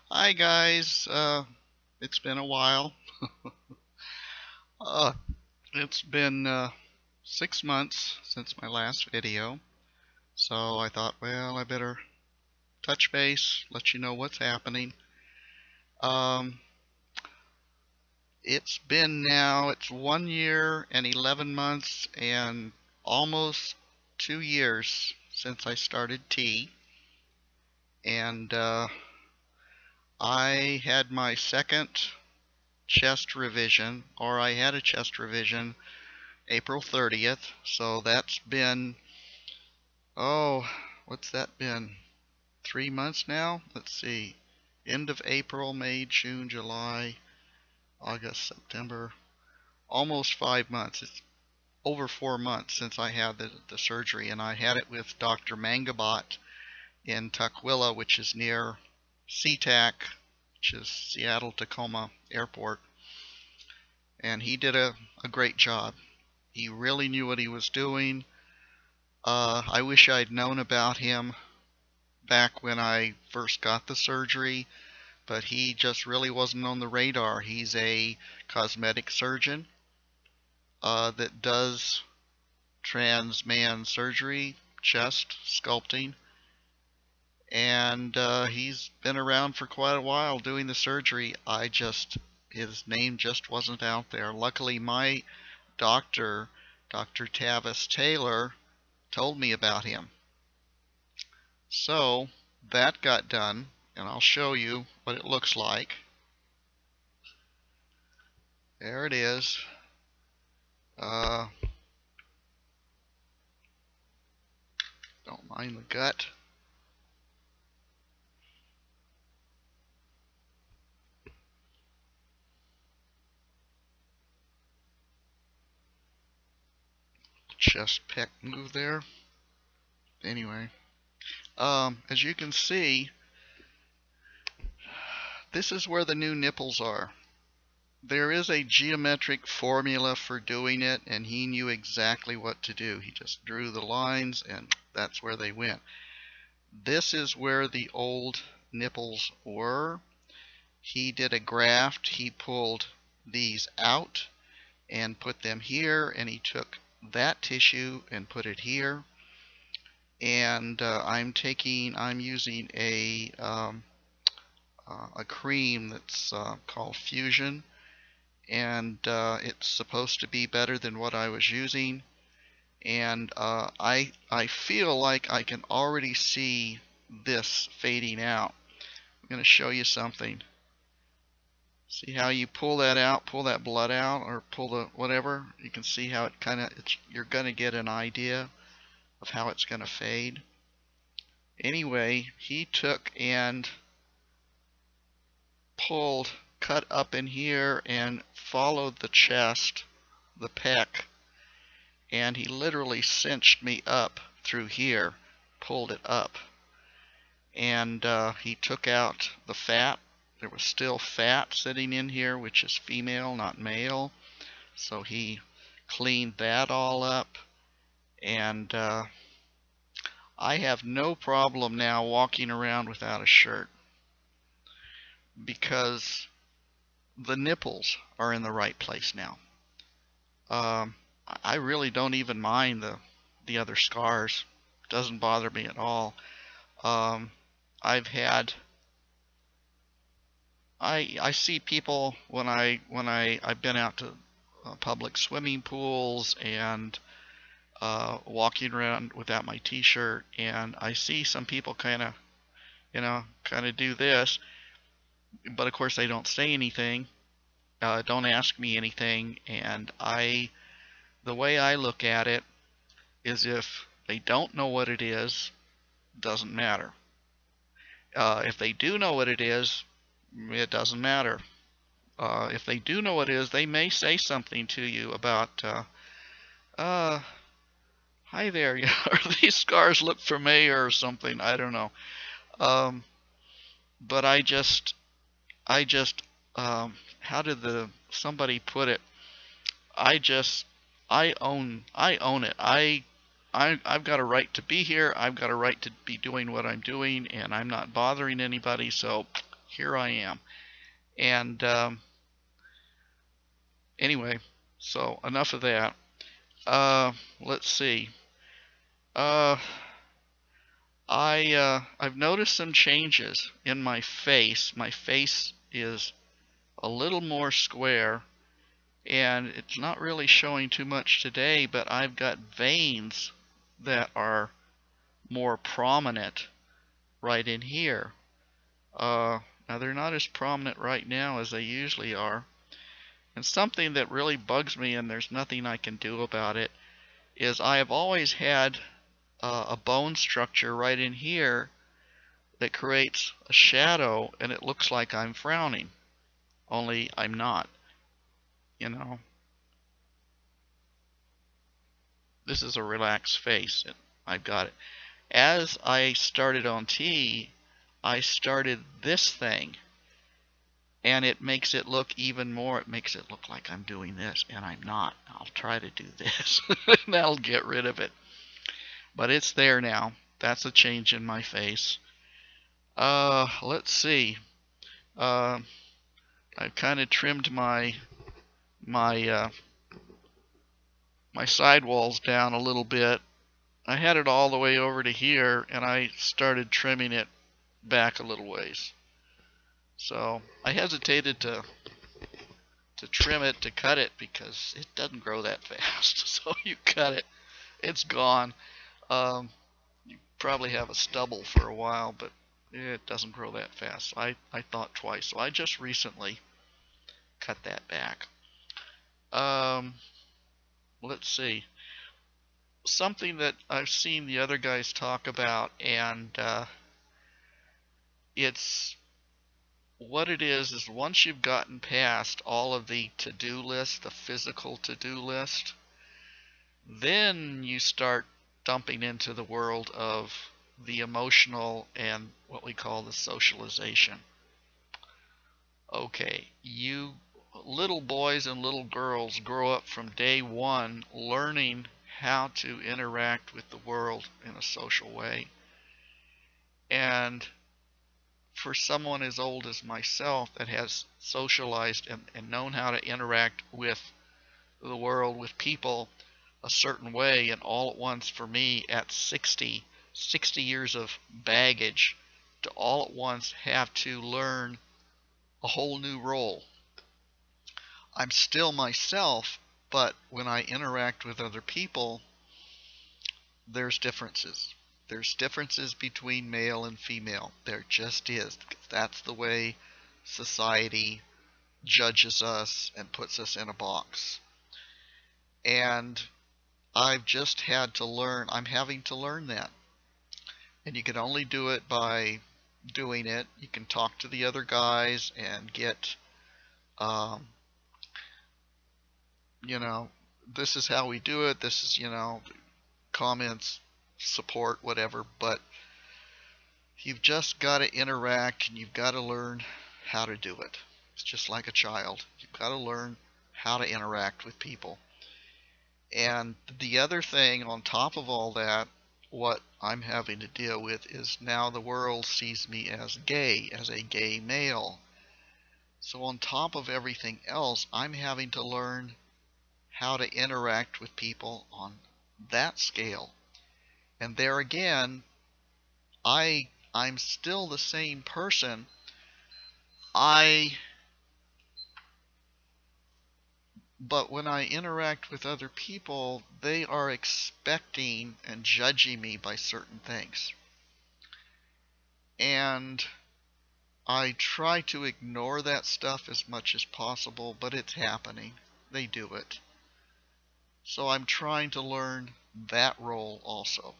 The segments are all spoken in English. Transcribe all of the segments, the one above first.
Hi guys, it's been a while. Uh, it's been 6 months since my last video, so I thought, well, I better touch base, let you know what's happening. Um, it's 1 year and 11 months and almost 2 years since I started tea, and I had my second chest revision, or I had a chest revision April 30th. So that's been, oh, what's that been? 3 months now? Let's see. End of April, May, June, July, August, September. Almost 5 months. It's over 4 months since I had the surgery, and I had it with Dr. Mangabot in Tukwila, which is near SeaTac, which is Seattle Tacoma Airport. And he did a great job. He really knew what he was doing. I wish I'd known about him back when I first got the surgery, but he just really wasn't on the radar. He's a cosmetic surgeon that does trans man surgery, chest sculpting, and he's been around for quite a while doing the surgery. His name just wasn't out there. Luckily, my doctor, Dr. Tavis Taylor, told me about him. So that got done, and I'll show you what it looks like. There it is. Uh, don't mind the gut. Chest pec move there. Anyway, as you can see, this is where the new nipples are. There is a geometric formula for doing it, and he knew exactly what to do. He just drew the lines, and that's where they went. This is where the old nipples were. He did a graft. He pulled these out and put them here, and he took that tissue and put it here. And I'm using a cream that's called Fusion, and it's supposed to be better than what I was using. And I feel like I can already see this fading out. I'm going to show you something. See how you pull that out, pull that blood out, or pull the whatever. You can see how it you're going to get an idea of how it's going to fade. Anyway, he took and cut up in here and followed the chest, the pec, and he literally cinched me up through here, pulled it up. And he took out the fat. There was still fat sitting in here, which is female, not male. So he cleaned that all up. And I have no problem now walking around without a shirt, because the nipples are in the right place now. I really don't even mind the other scars. It doesn't bother me at all. I see people when I've been out to public swimming pools and walking around without my t-shirt, and I see some people kind of do this, but of course they don't say anything, don't ask me anything, and the way I look at it is, if they don't know what it is, doesn't matter. If they do know what it is, it doesn't matter. If they do know what it is, they may say something to you about, hi there, or these scars look familiar or something. I don't know. But I just, how did somebody put it? I own it. I've got a right to be here. I've got a right to be doing what I'm doing, and I'm not bothering anybody. So here I am. And anyway, so enough of that. Let's see. Uh, I've noticed some changes in my face. My face is a little more square, and it's not really showing too much today, but I've got veins that are more prominent right in here. Now they're not as prominent right now as they usually are. And something that really bugs me, and there's nothing I can do about it, is I have always had a bone structure right in here that creates a shadow, and it looks like I'm frowning, only I'm not. You know, this is a relaxed face, and I've got it. As I started on T, I started this thing, and it makes it look even more, it makes it look like I'm doing this, and I'm not. I'll try to do this, and that'll get rid of it. But it's there now. That's a change in my face. Let's see. I've kind of trimmed my my sidewalls down a little bit. I had it all the way over to here, and I started trimming it back a little ways. So I hesitated to trim it, to cut it, because it doesn't grow that fast. So you cut it, it's gone. You probably have a stubble for a while, but it doesn't grow that fast. So I thought twice. So I just recently cut that back. Let's see. Something that I've seen the other guys talk about, and it's what it is once you've gotten past all of the to-do list, the physical to-do list, then you start dumping into the world of the emotional and what we call the socialization. Okay, you little boys and little girls grow up from day one learning how to interact with the world in a social way. And for someone as old as myself that has socialized and known how to interact with the world, with people, a certain way, and all at once for me at 60 years of baggage, to all at once have to learn a whole new role. I'm still myself, but when I interact with other people, there's differences. There's differences between male and female. There just is. That's the way society judges us and puts us in a box. And I've just had to learn, I'm having to learn that. And you can only do it by doing it. You can talk to the other guys and get, you know, this is how we do it. This is, comments, support, whatever. But you've just got to interact, and you've got to learn how to do it. It's just like a child. You've got to learn how to interact with people. And the other thing on top of all that, what I'm having to deal with is now the world sees me as gay, as a gay male. So on top of everything else, I'm having to learn how to interact with people on that scale. And there again, I'm still the same person. But when I interact with other people, they are expecting and judging me by certain things. And I try to ignore that stuff as much as possible, but it's happening. They do it. So I'm trying to learn that role also.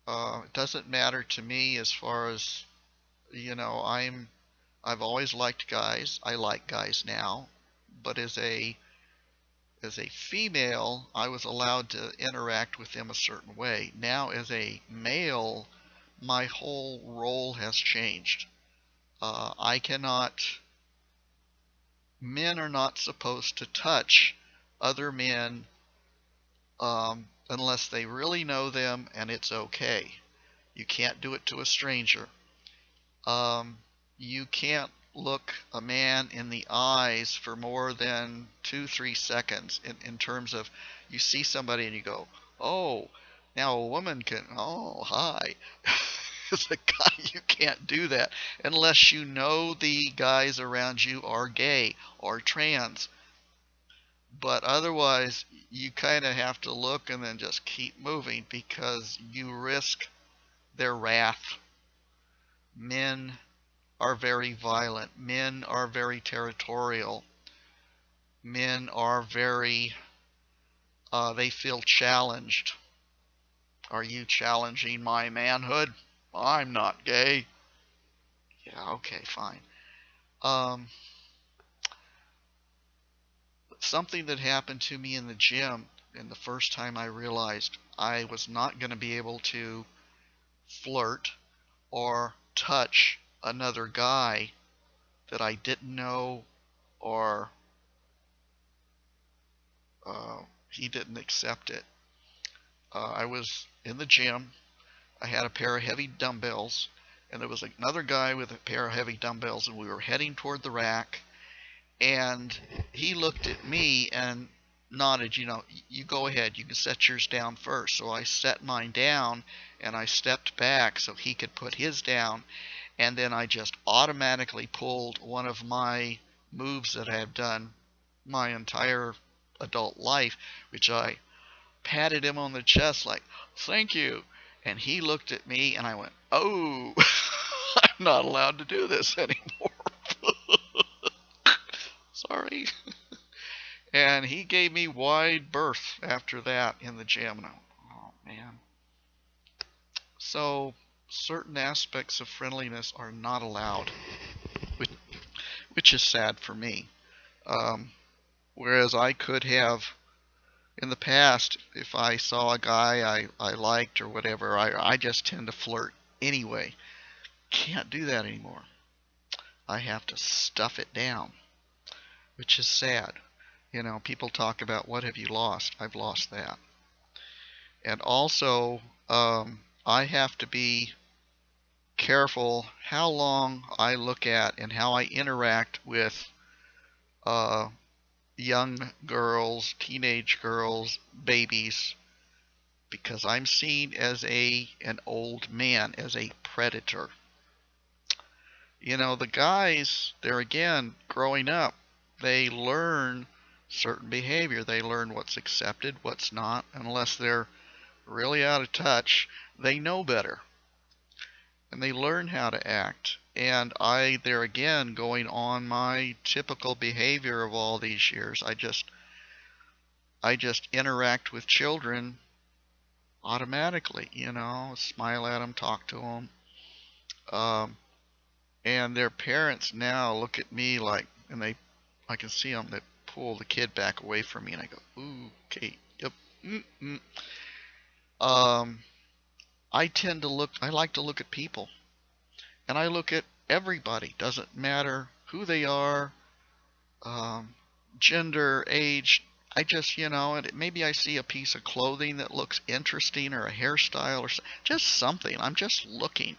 It doesn't matter to me as far as, I've always liked guys. I like guys now. But as a female, I was allowed to interact with them a certain way. Now as a male, my whole role has changed. Men are not supposed to touch other men unless they really know them and it's okay. You can't do it to a stranger. you can't look a man in the eyes for more than 2, 3 seconds in terms of you see somebody and you go, oh, now a woman can, oh, hi. As a guy, you can't do that unless you know the guys around you are gay or trans. But otherwise, you kind of have to look and then just keep moving because you risk their wrath. Men are very violent. Men are very territorial. Men are very, they feel challenged. Are you challenging my manhood? I'm not gay. Yeah, okay, fine. Um, Something that happened to me in the gym, and the first time I realized I was not going to be able to flirt or touch another guy that I didn't know, or he didn't accept it. I was in the gym. I had a pair of heavy dumbbells, and there was another guy with a pair of heavy dumbbells, and we were heading toward the rack. And he looked at me and nodded, you go ahead, you can set yours down first. So I set mine down and I stepped back so he could put his down. And then I just automatically pulled one of my moves that I have done my entire adult life, which I patted him on the chest like, thank you. And he looked at me and I went, oh, I'm not allowed to do this anymore. Sorry. And he gave me wide berth after that in the gym. And I went, oh, man. So certain aspects of friendliness are not allowed, which is sad for me. Whereas I could have, in the past, if I saw a guy I liked or whatever, I just tend to flirt anyway. Can't do that anymore. I have to stuff it down, which is sad. People talk about what have you lost? I've lost that. And also, I have to be careful how long I look at and how I interact with young girls, teenage girls, babies, because I'm seen as an old man, as a predator. The guys, they're again growing up, they learn certain behavior. They learn what's accepted, what's not. Unless they're really out of touch, they know better. And they learn how to act. And there again, going on my typical behavior of all these years, I just interact with children automatically, smile at them, talk to them. And their parents now look at me like, and I can see them, they pull the kid back away from me, and I go, ooh, okay, yep, I like to look at people, and I look at everybody. Doesn't matter who they are, gender, age. I just, and maybe I see a piece of clothing that looks interesting, or a hairstyle, or just something. I'm just looking,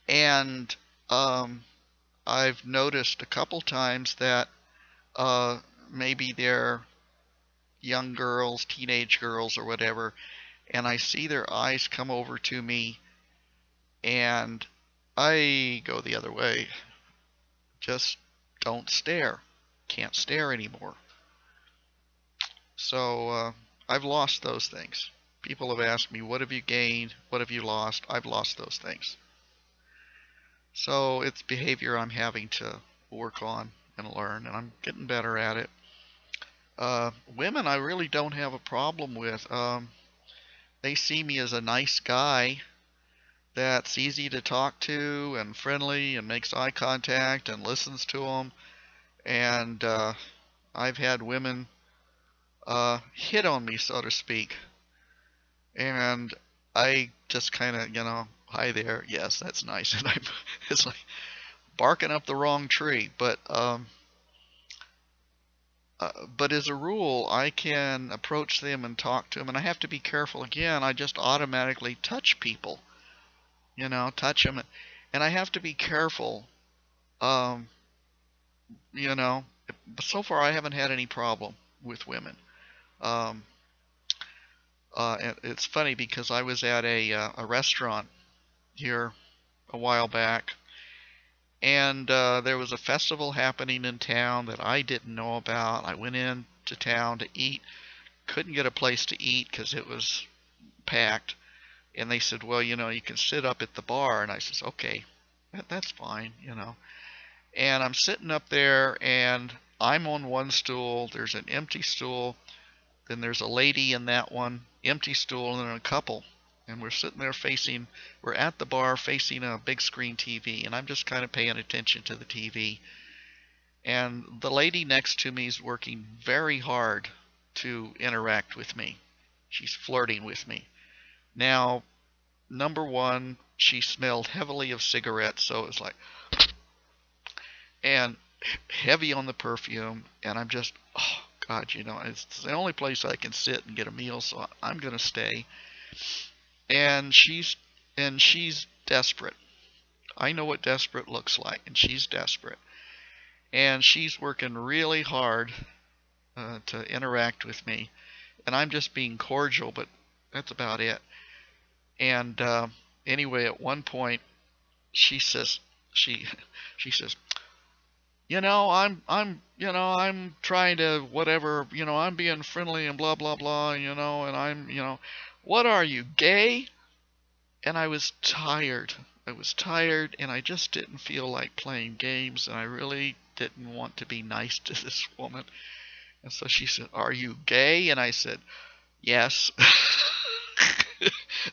and I've noticed a couple times that maybe they're young girls, teenage girls, or whatever, and I see their eyes come over to me, and I go the other way. Just don't stare. Can't stare anymore. So I've lost those things. People have asked me, what have you gained? What have you lost? I've lost those things. So it's behavior I'm having to work on and learn, and I'm getting better at it. Women I really don't have a problem with. They see me as a nice guy that's easy to talk to and friendly and makes eye contact and listens to them. And I've had women hit on me, so to speak. And I just kind of, hi there, yes, that's nice. And it's like barking up the wrong tree. But as a rule, I can approach them and talk to them, and I have to be careful. Again, I just automatically touch people, touch them, and I have to be careful Um, you know, but so far I haven't had any problem with women. Um, and it's funny because I was at a restaurant here a while back, and there was a festival happening in town that I didn't know about. I went in to town to eat, couldn't get a place to eat because it was packed, and they said, well, you can sit up at the bar, and I says, okay, that's fine. And I'm sitting up there, and I'm on one stool, there's an empty stool, then there's a lady in that one, empty stool, and then a couple. And we're sitting there we're at the bar facing a big screen TV, and I'm just kind of paying attention to the TV. And the lady next to me is working very hard to interact with me. She's flirting with me. Now, number one, she smelled heavily of cigarettes, so it was like, and heavy on the perfume, and I'm just, oh God, it's the only place I can sit and get a meal, so I'm gonna stay. And she's desperate. I know what desperate looks like, and she's desperate. And she's working really hard to interact with me, and I'm just being cordial, but that's about it. And anyway, at one point, she says, she she says, I'm trying to whatever, I'm being friendly and blah blah blah, and what are you, gay? And I was tired. I was tired, and I just didn't feel like playing games, and I really didn't want to be nice to this woman. And so she said, "Are you gay?" And I said, "Yes."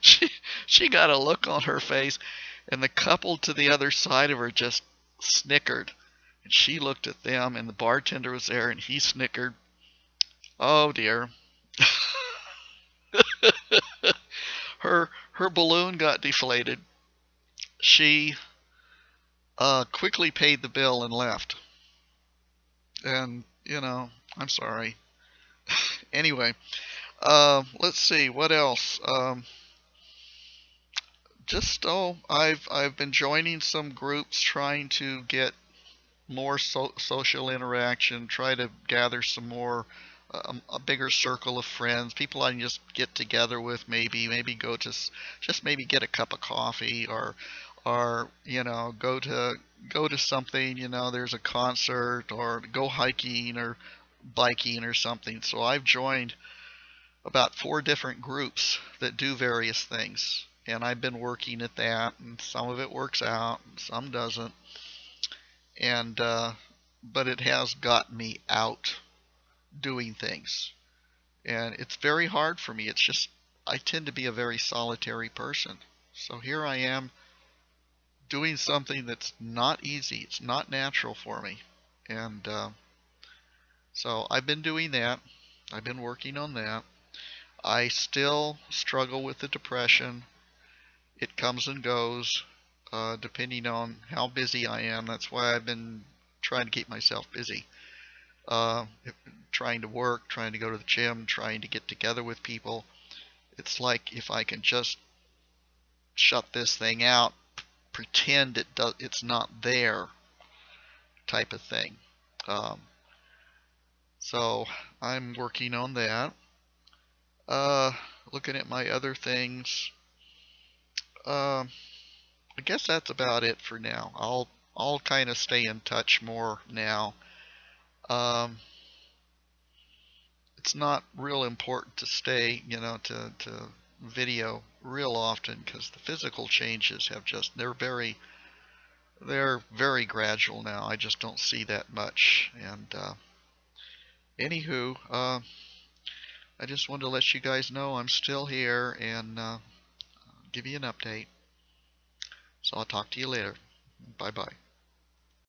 she she got a look on her face, and the couple to the other side of her just snickered. And she looked at them, and the bartender was there, and he snickered. Oh dear. Her balloon got deflated. She quickly paid the bill and left. And I'm sorry. Anyway, let's see what else. I've been joining some groups trying to get more social interaction, try to gather some more, a bigger circle of friends, people I can just get together with, maybe go to just maybe get a cup of coffee, or go to something, there's a concert, or go hiking or biking or something. So I've joined about 4 different groups that do various things, and I've been working at that, and some of it works out and some doesn't. And but it has got me out doing things, and it's very hard for me. It's just I tend to be a very solitary person, so here I am doing something that's not easy. It's not natural for me, and so I've been doing that. I've been working on that. I still struggle with the depression. It comes and goes depending on how busy I am. That's why I've been trying to keep myself busy. Uh, Trying to work, trying to go to the gym, trying to get together with people. It's like if I can just shut this thing out, pretend it's not there, type of thing. Um, so I'm working on that. Uh, Looking at my other things. Um, I guess that's about it for now. I'll kind of stay in touch more now. Um, it's not real important to stay, to video real often, because the physical changes have just they're very gradual now. I just don't see that much. And anywho, I just wanted to let you guys know I'm still here, and give you an update. So I'll talk to you later. Bye bye.